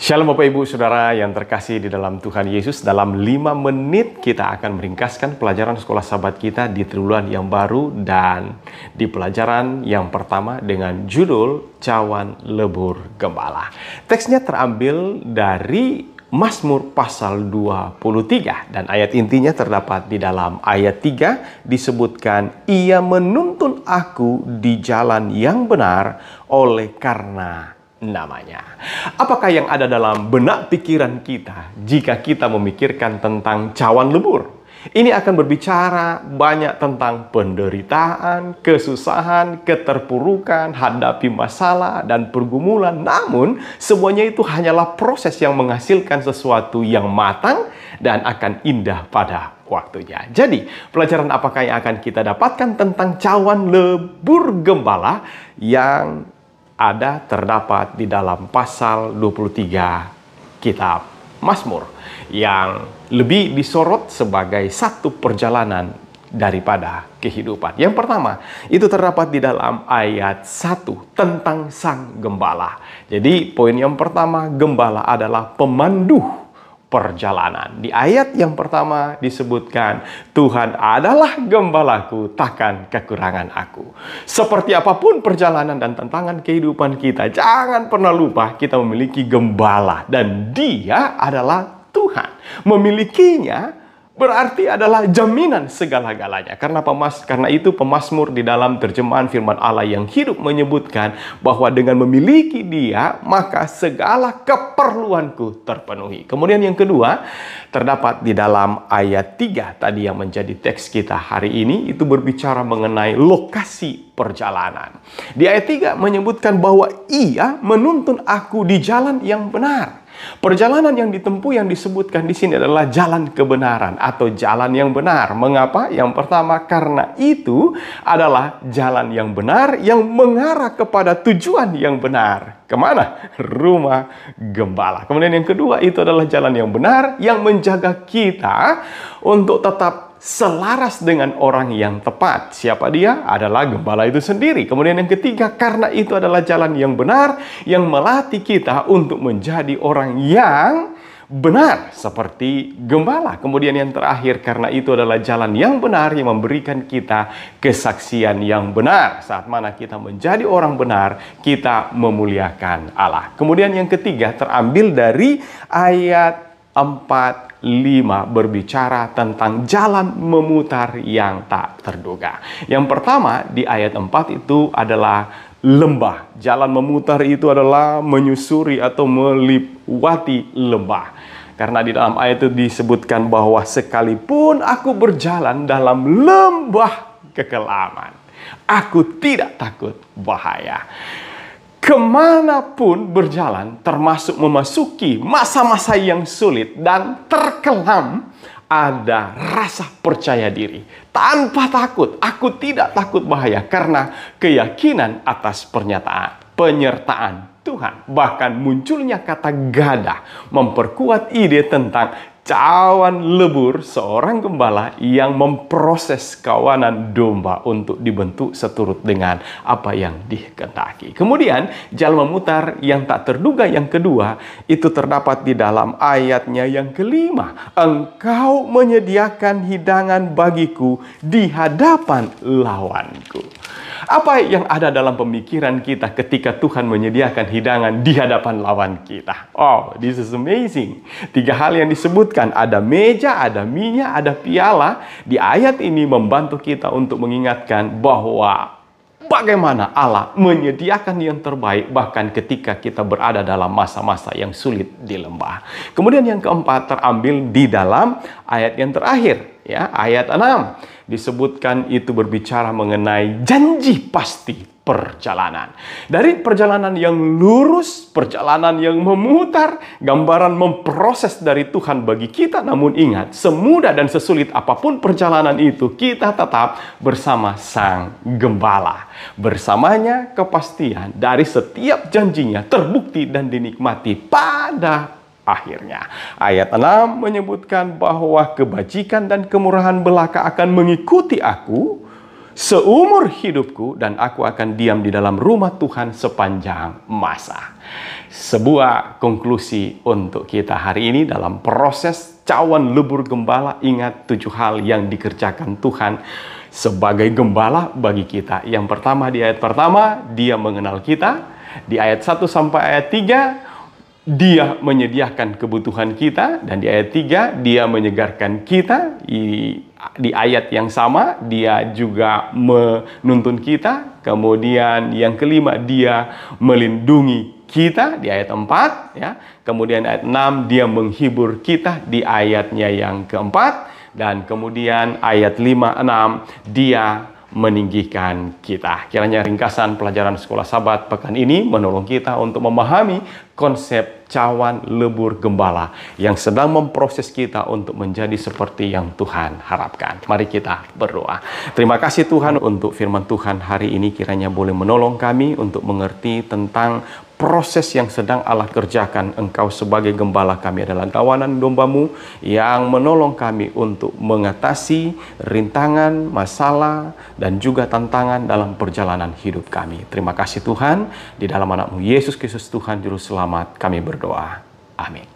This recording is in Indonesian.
Shalom Bapak Ibu Saudara yang terkasih di dalam Tuhan Yesus. Dalam 5 menit kita akan meringkaskan pelajaran sekolah sahabat kita di triwulan yang baru. Dan di pelajaran yang pertama dengan judul Cawan Lebur Gembala. Teksnya terambil dari Mazmur pasal 23. Dan ayat intinya terdapat di dalam ayat 3. Disebutkan, Ia menuntun aku di jalan yang benar oleh karena namanya. Apakah yang ada dalam benak pikiran kita jika kita memikirkan tentang cawan lebur? Ini akan berbicara banyak tentang penderitaan, kesusahan, keterpurukan, hadapi masalah dan pergumulan. Namun, semuanya itu hanyalah proses yang menghasilkan sesuatu yang matang dan akan indah pada waktunya. Jadi, pelajaran apakah yang akan kita dapatkan tentang cawan lebur gembala yang terdapat di dalam pasal 23 kitab Mazmur yang lebih disorot sebagai satu perjalanan daripada kehidupan. Yang pertama, itu terdapat di dalam ayat 1 tentang sang gembala. Jadi, poin yang pertama, gembala adalah pemandu perjalanan. Di ayat yang pertama disebutkan, Tuhan adalah gembalaku, takkan kekurangan aku. Seperti apapun perjalanan dan tantangan kehidupan kita, jangan pernah lupa kita memiliki gembala. Dan dia adalah Tuhan. Memilikinya berarti adalah jaminan segala-galanya. Karena itu pemazmur di dalam terjemahan firman Allah yang hidup menyebutkan bahwa dengan memiliki dia, maka segala keperluanku terpenuhi. Kemudian yang kedua, terdapat di dalam ayat 3 tadi yang menjadi teks kita hari ini, itu berbicara mengenai lokasi perjalanan. Di ayat 3 menyebutkan bahwa Ia menuntun aku di jalan yang benar. Perjalanan yang ditempuh yang disebutkan di sini adalah jalan kebenaran atau jalan yang benar. Mengapa? Yang pertama, karena itu adalah jalan yang benar yang mengarah kepada tujuan yang benar. Kemana? Rumah gembala. Kemudian yang kedua, itu adalah jalan yang benar yang menjaga kita untuk tetap selaras dengan orang yang tepat. Siapa dia? Adalah gembala itu sendiri. Kemudian yang ketiga, karena itu adalah jalan yang benar yang melatih kita untuk menjadi orang yang benar seperti gembala. Kemudian yang terakhir, karena itu adalah jalan yang benar yang memberikan kita kesaksian yang benar. Saat mana kita menjadi orang benar, kita memuliakan Allah. Kemudian yang ketiga terambil dari ayat 4, 5 berbicara tentang jalan memutar yang tak terduga. Yang pertama di ayat 4 itu adalah lembah. Jalan memutar itu adalah menyusuri atau melewati lembah. Karena di dalam ayat itu disebutkan bahwa sekalipun aku berjalan dalam lembah kekelaman, aku tidak takut bahaya. Kemanapun berjalan, termasuk memasuki masa-masa yang sulit dan terkelam, ada rasa percaya diri. Tanpa takut, aku tidak takut bahaya karena keyakinan atas penyertaan Tuhan. Bahkan munculnya kata gadah memperkuat ide tentang cawan lebur, seorang gembala yang memproses kawanan domba untuk dibentuk seturut dengan apa yang dikehendaki. Kemudian jalan memutar yang tak terduga yang kedua itu terdapat di dalam ayatnya yang kelima. Engkau menyediakan hidangan bagiku di hadapan lawanku. Apa yang ada dalam pemikiran kita ketika Tuhan menyediakan hidangan di hadapan lawan kita? Oh, this is amazing. 3 hal yang disebutkan, ada meja, ada minyak, ada piala. Di ayat ini membantu kita untuk mengingatkan bahwa bagaimana Allah menyediakan yang terbaik bahkan ketika kita berada dalam masa-masa yang sulit di lembah. Kemudian yang keempat terambil di dalam ayat yang terakhir, ya, ayat 6. Disebutkan itu berbicara mengenai janji pasti perjalanan. Dari perjalanan yang lurus, perjalanan yang memutar, gambaran memproses dari Tuhan bagi kita. Namun ingat, semudah dan sesulit apapun perjalanan itu, kita tetap bersama Sang Gembala. Bersamanya kepastian dari setiap janjinya terbukti dan dinikmati pada akhirnya. Ayat 6 menyebutkan bahwa kebajikan dan kemurahan belaka akan mengikuti aku seumur hidupku dan aku akan diam di dalam rumah Tuhan sepanjang masa. sebuah konklusi untuk kita hari ini dalam proses cawan lebur gembala. Ingat 7 hal yang dikerjakan Tuhan sebagai gembala bagi kita. Yang pertama, di ayat pertama, Dia mengenal kita. Di ayat 1 sampai ayat 3, Dia menyediakan kebutuhan kita. Dan di ayat 3, Dia menyegarkan kita. Di ayat yang sama, Dia juga menuntun kita. Kemudian yang kelima, Dia melindungi kita di ayat 4, ya. Kemudian ayat 6, Dia menghibur kita di ayatnya yang keempat. Dan kemudian ayat 5-6, Dia meninggikan kita. Kiranya ringkasan pelajaran sekolah Sabat pekan ini menolong kita untuk memahami konsep cawan lebur gembala yang sedang memproses kita untuk menjadi seperti yang Tuhan harapkan. Mari kita berdoa. Terima kasih Tuhan untuk firman Tuhan hari ini, kiranya boleh menolong kami untuk mengerti tentang proses yang sedang Allah kerjakan. Engkau sebagai gembala kami adalah kawanan dombamu yang menolong kami untuk mengatasi rintangan, masalah, dan juga tantangan dalam perjalanan hidup kami. Terima kasih Tuhan, di dalam anakmu Yesus Kristus Tuhan Juru Selamat kami berdoa. Amin.